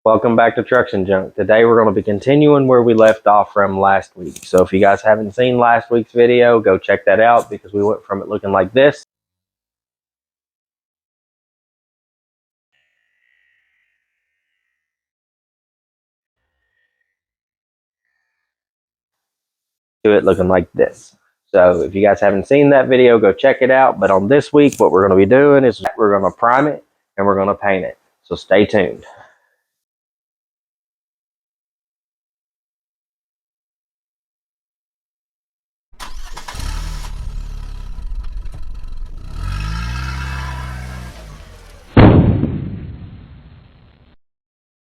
Welcome back to Trucks and Junk. Today we're going to be continuing where we left off from last week. So if you guys haven't seen last week's video, go check that out because we went from it looking like this to it looking like this. So if you guys haven't seen that video, go check it out. But on this week, what we're going to be doing is we're going to prime it and we're going to paint it. So stay tuned.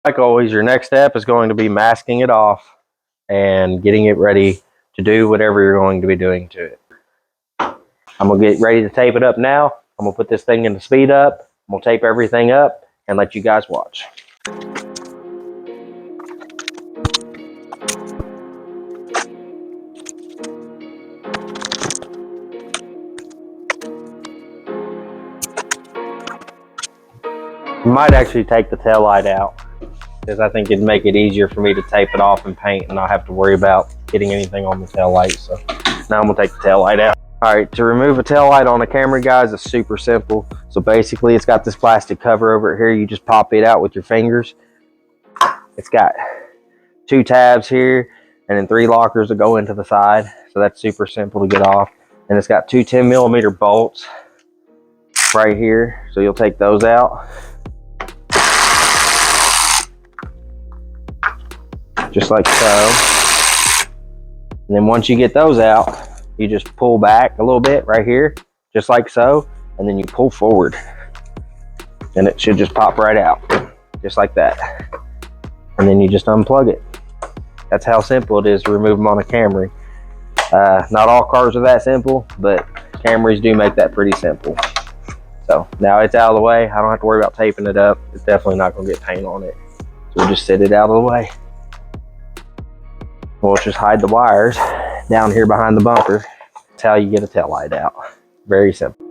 Like always, your next step is going to be masking it off and getting it ready to do whatever you're going to be doing to it. I'm going to get ready to tape it up now. I'm going to put this thing into speed up. I'm going to tape everything up and let you guys watch. I might actually take the tail light out because I think it'd make it easier for me to tape it off and paint and not have to worry about getting anything on the tail light. So now I'm going to take the tail light out. All right, to remove a tail light on a Camry, guys, it's super simple. So basically, it's got this plastic cover over it here. You just pop it out with your fingers. It's got 2 tabs here and then 3 lockers that go into the side. So that's super simple to get off. And it's got 2 10mm bolts right here. So you'll take those out. Just like so. And then once you get those out, you just pull back a little bit right here, just like so, and then you pull forward. And it should just pop right out, just like that. And then you just unplug it. That's how simple it is to remove them on a Camry. Not all cars are that simple, but Camrys do make that pretty simple. So now it's out of the way. I don't have to worry about taping it up. It's definitely not gonna get paint on it. So we'll just sit it out of the way. We'll just hide the wires down here behind the bumper. That's how you get a tail light out. Very simple.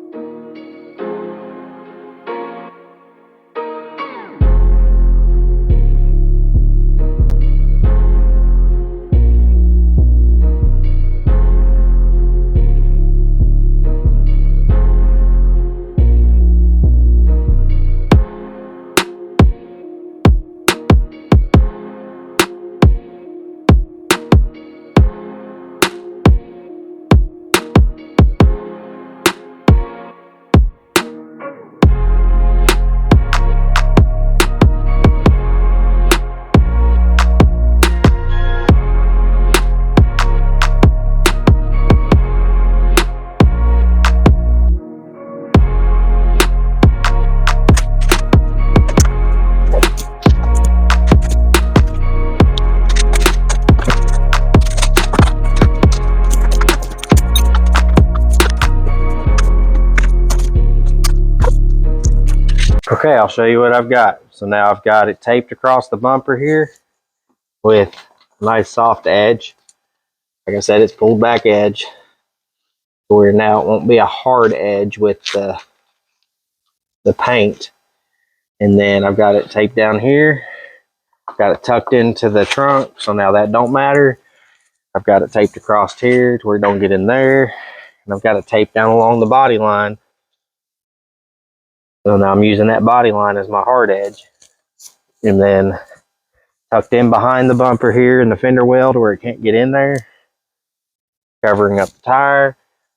Okay, I'll show you what I've got. So now I've got it taped across the bumper here with a nice soft edge. Like I said, it's pulled back edge. Where now it won't be a hard edge with the paint. And then I've got it taped down here. I've got it tucked into the trunk, so now that don't matter. I've got it taped across here to where it don't get in there. And I've got it taped down along the body line. So now I'm using that body line as my hard edge. And then tucked in behind the bumper here in the fender well to where it can't get in there. Covering up the tire.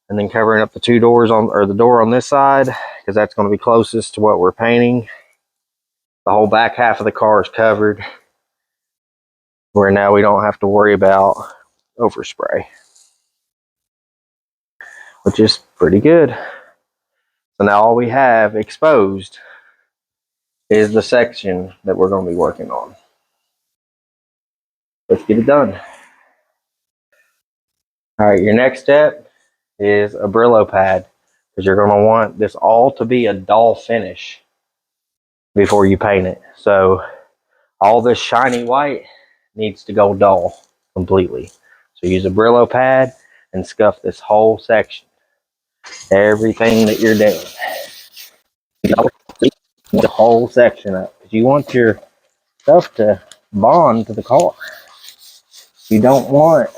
And then covering up the 2 doors on, or the door on this side, because that's going to be closest to what we're painting. The whole back half of the car is covered, where now we don't have to worry about overspray, which is pretty good. So now all we have exposed is the section that we're going to be working on. Let's get it done. All right, your next step is a Brillo pad, because you're going to want this all to be a dull finish before you paint it. So all this shiny white needs to go dull completely. So use a Brillo pad and scuff this whole section. Everything that you're doing. The whole section up. Because you want your stuff to bond to the car. You don't want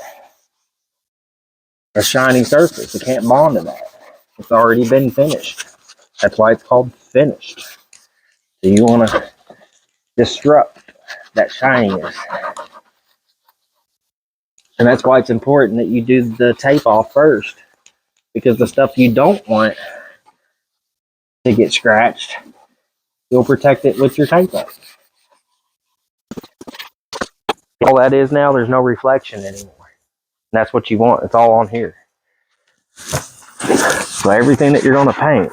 a shiny surface. It can't bond to that. It's already been finished. That's why it's called finished. So you want to disrupt that shininess. And that's why it's important that you do the tape off first, because the stuff you don't want to get scratched, you'll protect it with your tape off. All that is now, there's no reflection anymore. And that's what you want. It's all on here. So everything that you're going to paint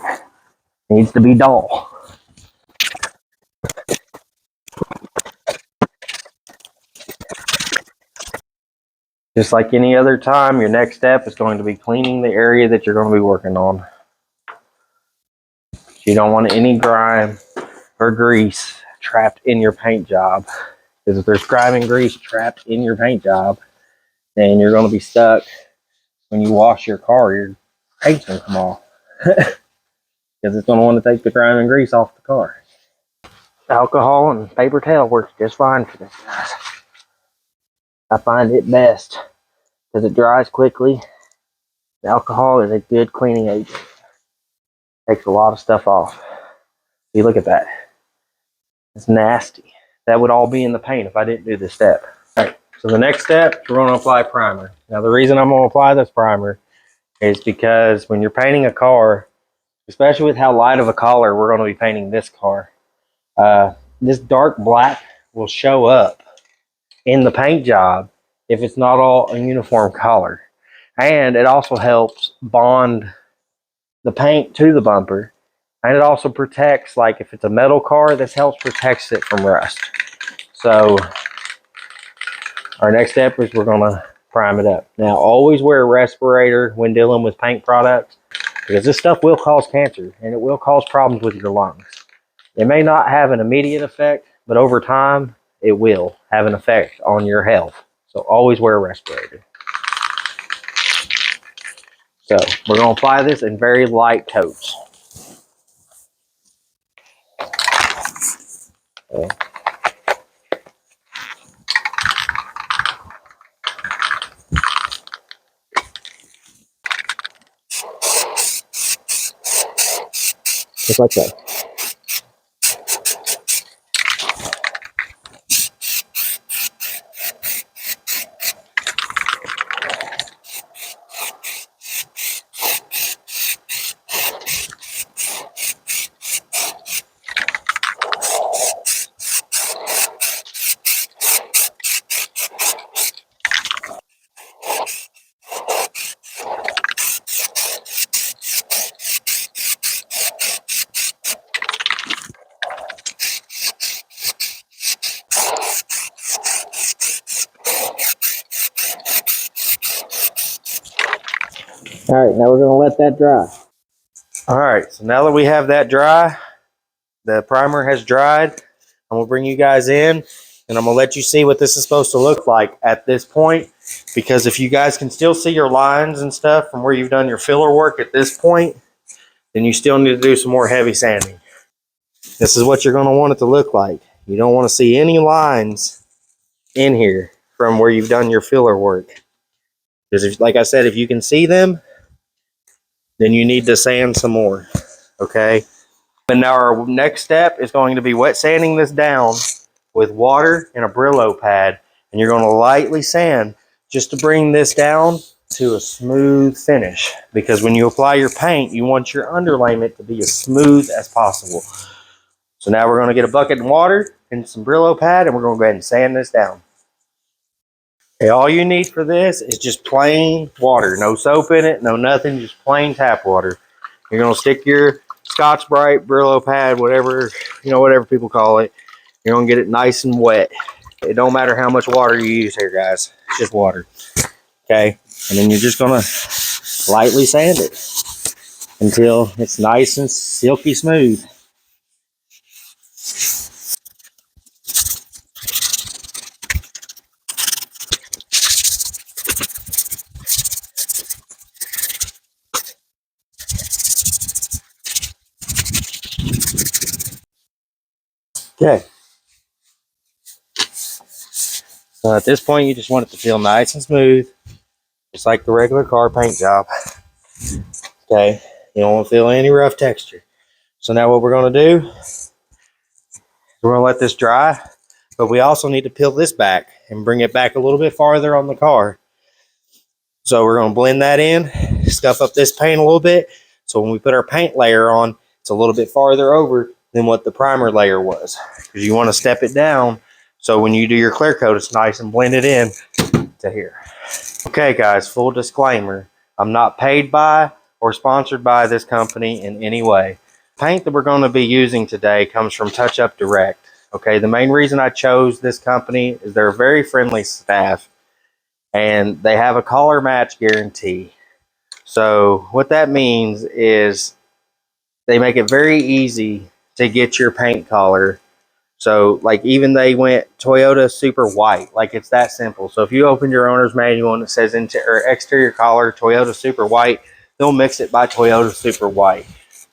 needs to be dull. Just like any other time, your next step is going to be cleaning the area that you're going to be working on. You don't want any grime or grease trapped in your paint job. Because if there's grime and grease trapped in your paint job, then you're going to be stuck. When you wash your car, your paint's going to come off. Because it's going to want to take the grime and grease off the car. Alcohol and paper towel works just fine for this, guys. I find it best because it dries quickly. The alcohol is a good cleaning agent. Takes a lot of stuff off. See, look at that. It's nasty. That would all be in the paint if I didn't do this step. All right, so the next step, we're going to apply primer. Now, the reason I'm going to apply this primer is because when you're painting a car, especially with how light of a color we're going to be painting this car, this dark black will show up in the paint job if it's not all a uniform color. And it also helps bond the paint to the bumper. And it also protects, like if it's a metal car, this helps protect it from rust. So our next step is we're going to prime it up. Now, always wear a respirator when dealing with paint products, because this stuff will cause cancer and it will cause problems with your lungs. It may not have an immediate effect, but over time, it will have an effect on your health. So always wear a respirator. So we're going to apply this in very light coats. Okay. Just like that. All right, now we're going to let that dry. All right, so now that we have that dry, the primer has dried. I'm going to bring you guys in, and I'm going to let you see what this is supposed to look like at this point, because if you guys can still see your lines and stuff from where you've done your filler work at this point, then you still need to do some more heavy sanding. This is what you're going to want it to look like. You don't want to see any lines in here from where you've done your filler work. Because if, like I said, if you can see them, then you need to sand some more, okay? And now our next step is going to be wet sanding this down with water and a Brillo pad. And you're going to lightly sand just to bring this down to a smooth finish. Because when you apply your paint, you want your underlayment to be as smooth as possible. So now we're going to get a bucket and water and some Brillo pad, and we're going to go ahead and sand this down. Okay, all you need for this is just plain water. No soap in it, no nothing, just plain tap water. You're going to stick your Scotch-Brite, Brillo pad, whatever, whatever people call it. You're going to get it nice and wet. It don't matter how much water you use here, guys. It's just water. Okay? And then you're just going to lightly sand it until it's nice and silky smooth. Okay. So at this point, you just want it to feel nice and smooth, just like the regular car paint job. Okay, you don't want to feel any rough texture. So now what we're going to do, we're going to let this dry, but we also need to peel this back and bring it back a little bit farther on the car. So we're going to blend that in, scuff up this paint a little bit. So when we put our paint layer on, it's a little bit farther over than what the primer layer was, because you want to step it down. So when you do your clear coat, it's nice and blended in to here. Okay guys, full disclaimer, I'm not paid by or sponsored by this company in any way. Paint that we're going to be using today comes from Touch Up Direct. Okay, the main reason I chose this company is they're a very friendly staff and they have a color match guarantee. So what that means is they make it very easy to get your paint color. So like even they went Toyota Super White, like it's that simple. So if you open your owner's manual and it says exterior color Toyota Super White, they'll mix it by Toyota Super White.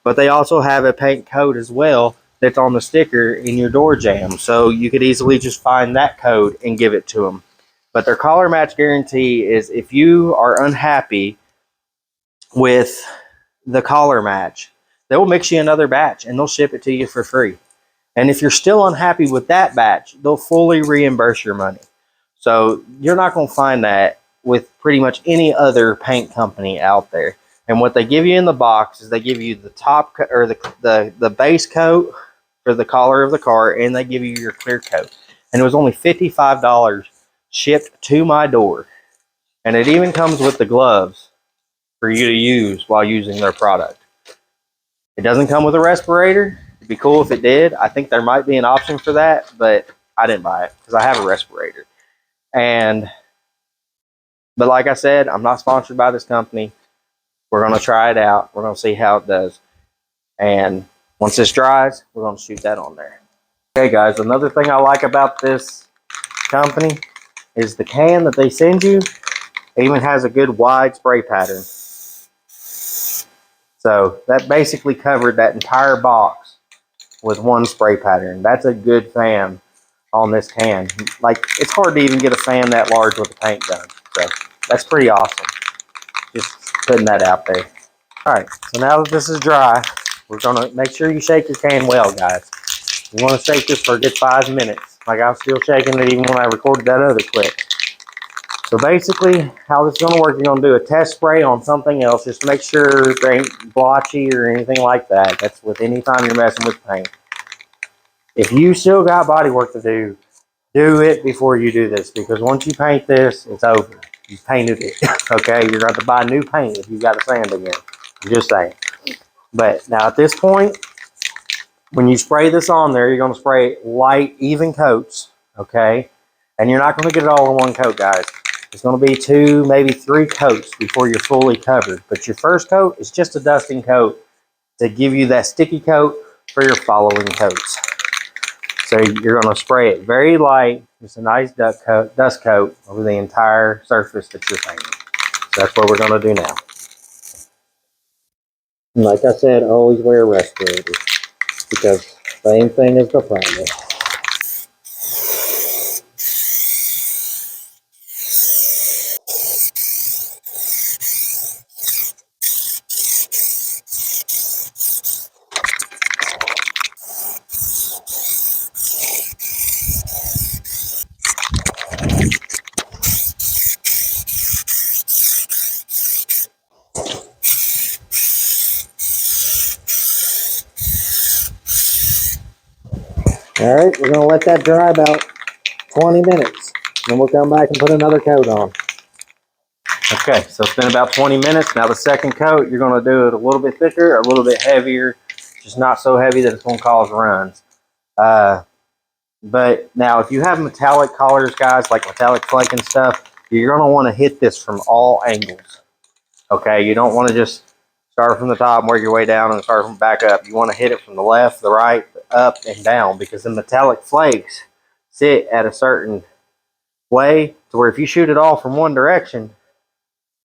But they also have a paint code as well that's on the sticker in your door jamb. So you could easily just find that code and give it to them. But their color match guarantee is if you are unhappy with the color match, they will mix you another batch and they'll ship it to you for free. And if you're still unhappy with that batch, they'll fully reimburse your money. So you're not going to find that with pretty much any other paint company out there. And what they give you in the box is they give you the top or the base coat for the collar of the car, and they give you your clear coat. And it was only $55 shipped to my door. And it even comes with the gloves for you to use while using their product. It doesn't come with a respirator. It'd be cool if it did. I think there might be an option for that, but I didn't buy it because I have a respirator. But like I said, I'm not sponsored by this company. We're going to try it out. We're going to see how it does. And once this dries, we're going to shoot that on there. Okay, guys, another thing I like about this company is the can that they send you. It even has a good wide spray pattern. So that basically covered that entire box with one spray pattern. That's a good fan on this can. Like, it's hard to even get a fan that large with a paint gun. So that's pretty awesome. Just putting that out there. All right, so now that this is dry, we're gonna make sure you shake your can well, guys. You wanna shake this for a good 5 minutes. Like I was still shaking it even when I recorded that other clip. So basically, how this is going to work, you're going to do a test spray on something else. Just make sure it ain't blotchy or anything like that. That's with any time you're messing with paint. If you still got body work to do, do it before you do this. Because once you paint this, it's over. You painted it. Okay? You're going to have to buy new paint if you got to sand again. I'm just saying. But now at this point, when you spray this on there, you're going to spray light, even coats. Okay? And you're not going to get it all in one coat, guys. It's going to be 2, maybe 3 coats before you're fully covered. But your first coat is just a dusting coat to give you that sticky coat for your following coats. So you're going to spray it very light, just a nice dust coat over the entire surface that you're painting. So that's what we're going to do now. And like I said, always wear a respirator because same thing as the primer. All right, we're going to let that dry about 20 minutes. Then we'll come back and put another coat on. Okay, so it's been about 20 minutes. Now the second coat, you're going to do it a little bit thicker, a little bit heavier, just not so heavy that it's going to cause runs. But now if you have metallic colors, guys, like metallic flake and stuff, you're going to want to hit this from all angles. Okay, you don't want to just start from the top and work your way down and start from back up. You want to hit it from the left, the right, up, and down, because the metallic flakes sit at a certain way to where if you shoot it all from one direction,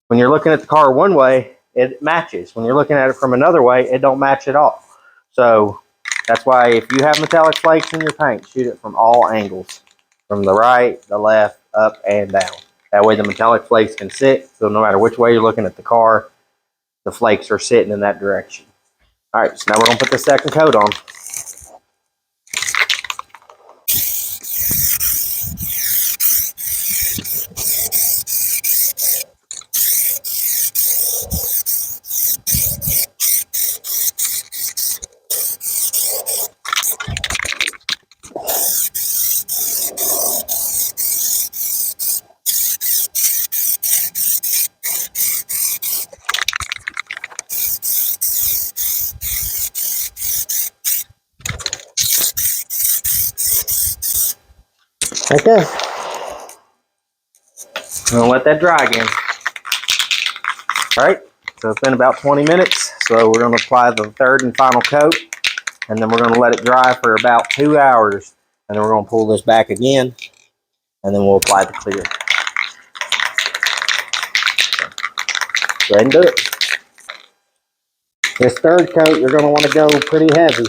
when you're looking at the car one way, it matches. When you're looking at it from another way, it don't match at all. So that's why if you have metallic flakes in your paint, shoot it from all angles, from the right, the left, up and down. That way the metallic flakes can sit, so no matter which way you're looking at the car, the flakes are sitting in that direction. All right, so now we're gonna put the second coat on. Okay. I'm gonna let that dry again. All right, so it's been about 20 minutes. So we're gonna apply the third and final coat, and then we're gonna let it dry for about 2 hours. And then we're gonna pull this back again, and then we'll apply the clear. Go ahead and do it. This third coat, you're gonna wanna go pretty heavy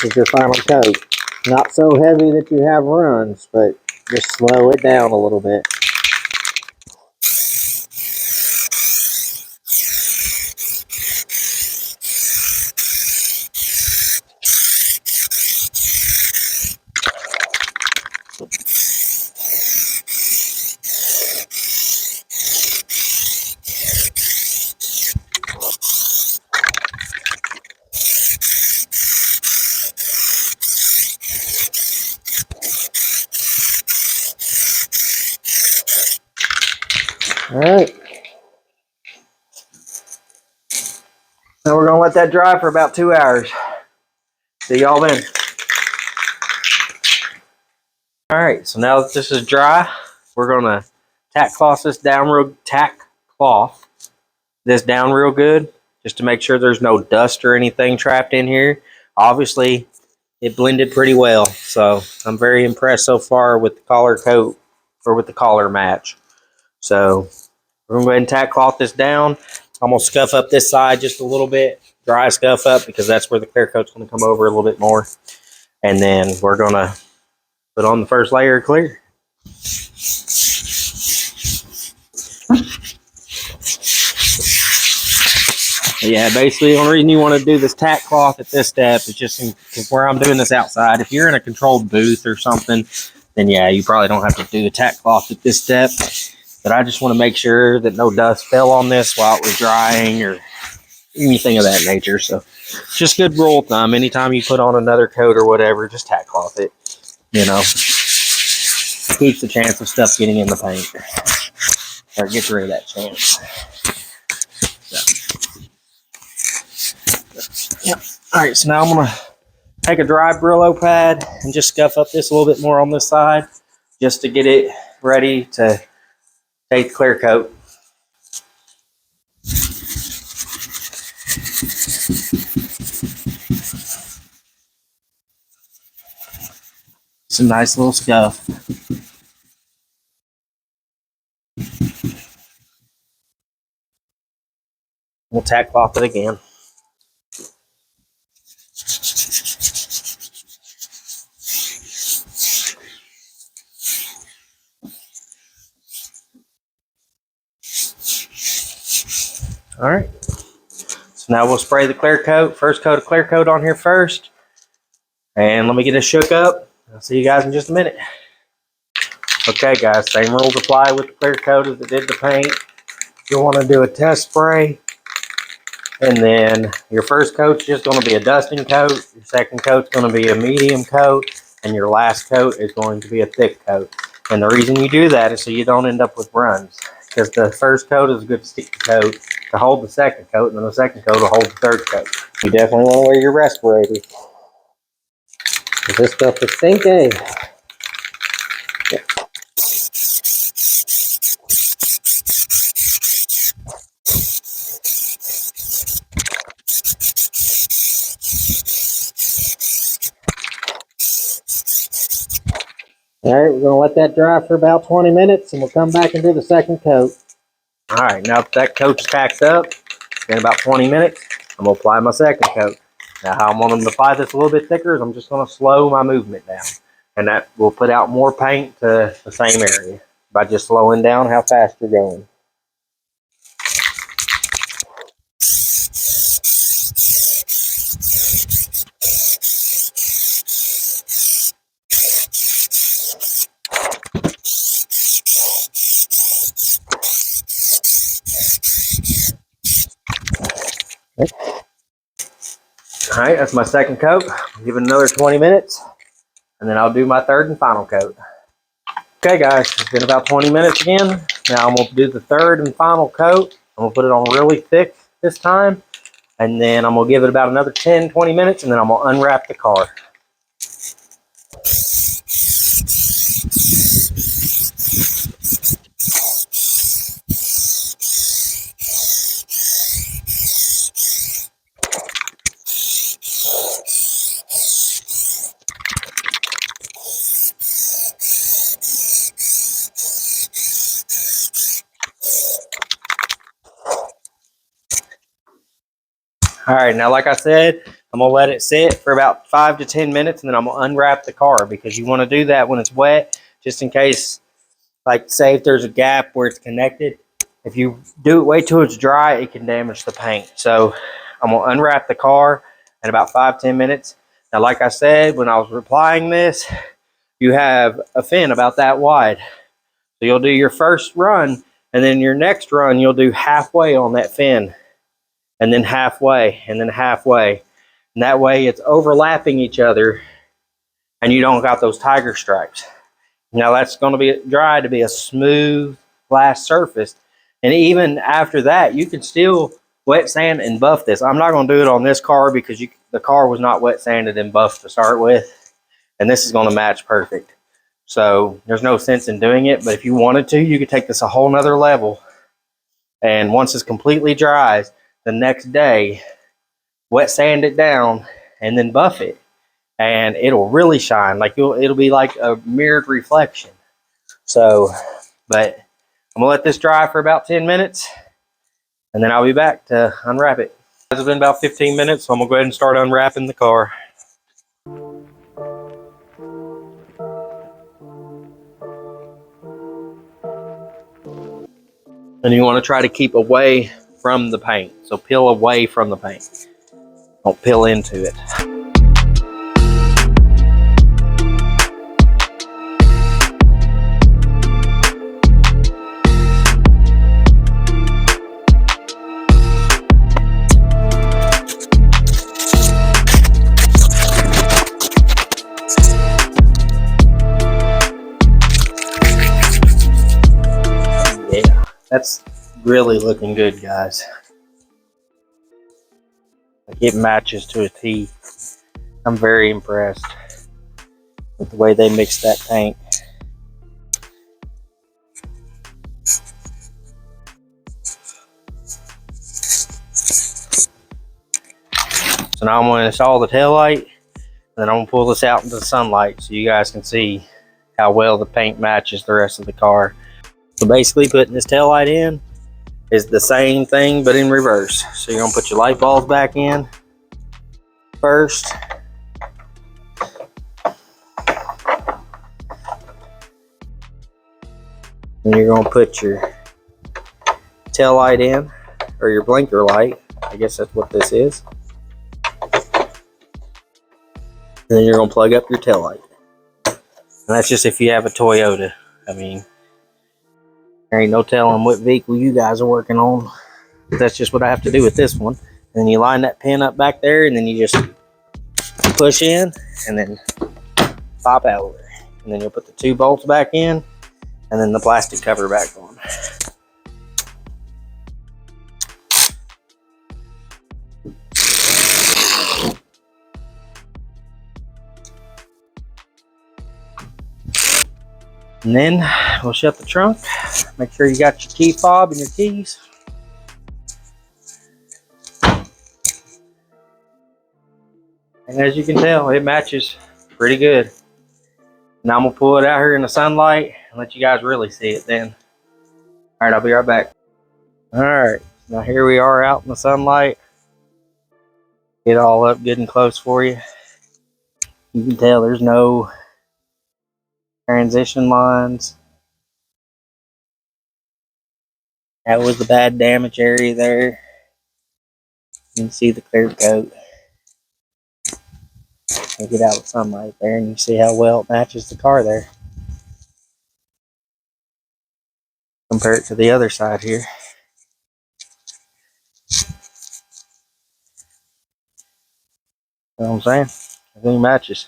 with your final coat. Not so heavy that you have runs, but just slow it down a little bit. All right. Now we're gonna let that dry for about 2 hours. See y'all then. All right, so now that this is dry, we're gonna tack cloth this down real good, just to make sure there's no dust or anything trapped in here. Obviously, it blended pretty well, so I'm very impressed so far with the collar coat, or with the collar match. So we're gonna go ahead and tack cloth this down. I'm gonna scuff up this side just a little bit, dry scuff up, because that's where the clear coat's gonna come over a little bit more. And then we're gonna put on the first layer of clear. Yeah, basically the only reason you want to do this tack cloth at this step is just because where I'm doing this outside. If you're in a controlled booth or something, then yeah, you probably don't have to do the tack cloth at this step. But I just want to make sure that no dust fell on this while it was drying or anything of that nature. So just good rule of thumb. Anytime you put on another coat or whatever, just tack cloth it. You know, keeps the chance of stuff getting in the paint, or gets rid of that chance. Yep. All right, so now I'm gonna take a dry Brillo pad and just scuff up this a little bit more on this side, just to get it ready to take the clear coat. It's a nice little scuff. We'll tack cloth it again. All right. So now we'll spray the clear coat. First coat of clear coat on here first. And let me get this shook up. I'll see you guys in just a minute. Okay, guys, same rules apply with the clear coat as it did the paint. You'll want to do a test spray. And then your first coat's just going to be a dusting coat. Your second coat's going to be a medium coat. And your last coat is going to be a thick coat. And the reason you do that is so you don't end up with runs. Because the first coat is a good sticky coat to hold the second coat, and then the second coat will hold the third coat. You definitely want to wear your respirators. Because this stuff is stinky. Yep. All right, we're going to let that dry for about 20 minutes, and we'll come back and do the second coat. All right, now that coat's tacked up, it's been about 20 minutes. I'm going to apply my second coat. Now, how I'm going to apply this a little bit thicker is I'm just going to slow my movement down. And that will put out more paint to the same area by just slowing down how fast you're going. All right, that's my second coat. I'll give it another 20 minutes, and then I'll do my third and final coat. Okay, guys, it's been about 20 minutes again. Now I'm going to do the third and final coat. I'm going to put it on really thick this time, and then I'm going to give it about another 10, 20 minutes, and then I'm going to unwrap the car. All right, now like I said, I'm going to let it sit for about 5 to 10 minutes, and then I'm going to unwrap the car, because you want to do that when it's wet, just in case, like say if there's a gap where it's connected. If you do it wait till it's dry, it can damage the paint. So I'm going to unwrap the car in about 5-10 minutes. Now like I said, when I was applying this, you have a fin about that wide. So you'll do your first run, and then your next run you'll do halfway on that fin, and then halfway, and then halfway. And that way it's overlapping each other, and you don't got those tiger stripes. Now that's going to be dry to be a smooth glass surface. And even after that, you can still wet sand and buff this. I'm not going to do it on this car because the car was not wet sanded and buffed to start with. And this is going to match perfect. So there's no sense in doing it. But if you wanted to, you could take this a whole nother level. And once it's completely dries, the next day, wet sand it down and then buff it. And it'll really shine. Like it'll be like a mirrored reflection. So, but I'm gonna let this dry for about 10 minutes, and then I'll be back to unwrap it. It's been about 15 minutes, so I'm gonna go ahead and start unwrapping the car. And you want to try to keep away from the paint. So peel away from the paint. Don't peel into it. Yeah, that's really looking good, guys. Like it matches to a T. I'm very impressed with the way they mixed that paint. So now I'm going to install the taillight, and then I'm going to pull this out into the sunlight so you guys can see how well the paint matches the rest of the car. So basically putting this taillight in is the same thing but in reverse. So you're going to put your light bulbs back in first. Then you're going to put your tail light in, or your blinker light. I guess that's what this is. And then you're going to plug up your tail light. And that's just if you have a Toyota. I mean, there ain't no telling what vehicle you guys are working on. But that's just what I have to do with this one. And then you line that pin up back there, and then you just push in and then pop out. And then you'll put the 2 bolts back in, and then the plastic cover back on. And then we'll shut the trunk. Make sure you got your key fob and your keys. And as you can tell, it matches pretty good. Now I'm gonna pull it out here in the sunlight and let you guys really see it then. All right, I'll be right back. All right, now here we are out in the sunlight. Get all up good and close for you. You can tell there's no transition lines. That was the bad damage area there. You can see the clear coat. You get out of the sunlight there and you see how well it matches the car there. Compare it to the other side here. You know what I'm saying? Everything matches.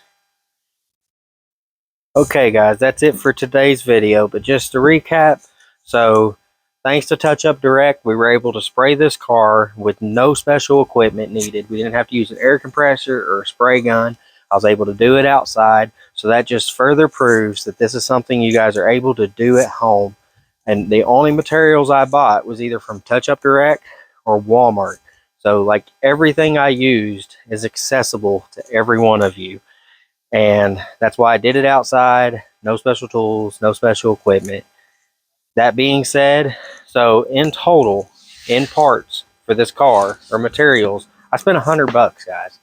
Okay guys, that's it for today's video, but just to recap, so thanks to Touch Up Direct, we were able to spray this car with no special equipment needed. We didn't have to use an air compressor or a spray gun. I was able to do it outside, so that just further proves that this is something you guys are able to do at home. And the only materials I bought was either from Touch Up Direct or Walmart. So like everything I used is accessible to every one of you. And that's why I did it outside. No special tools, no special equipment. That being said, so in total, in parts for this car or materials, I spent $100, guys.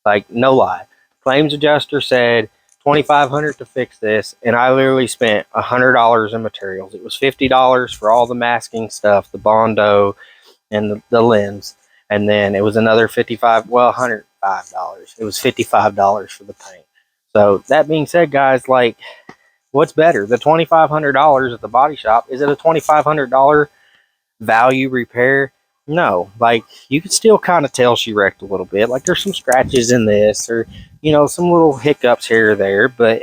Like, no lie. Claims adjuster said $2,500 to fix this, and I literally spent $100 in materials. It was $50 for all the masking stuff, the Bondo and the lens, and then it was another $55. Well, $105. It was $55 for the paint. So that being said, guys, like, what's better, the $2,500 at the body shop? Is it a $2,500 value repair? No, like, you can still kind of tell she wrecked a little bit. Like, there's some scratches in this, or, you know, some little hiccups here or there. But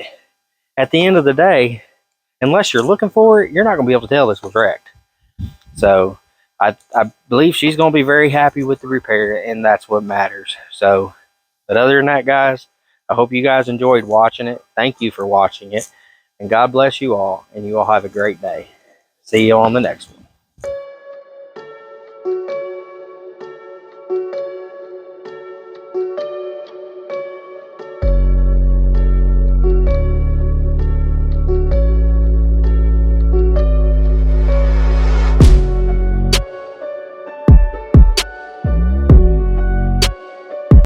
at the end of the day, unless you're looking for it, you're not going to be able to tell this was wrecked. So I believe she's going to be very happy with the repair, and that's what matters. So, but other than that, guys, I hope you guys enjoyed watching it. Thank you for watching it. And God bless you all, and you all have a great day. See you on the next one.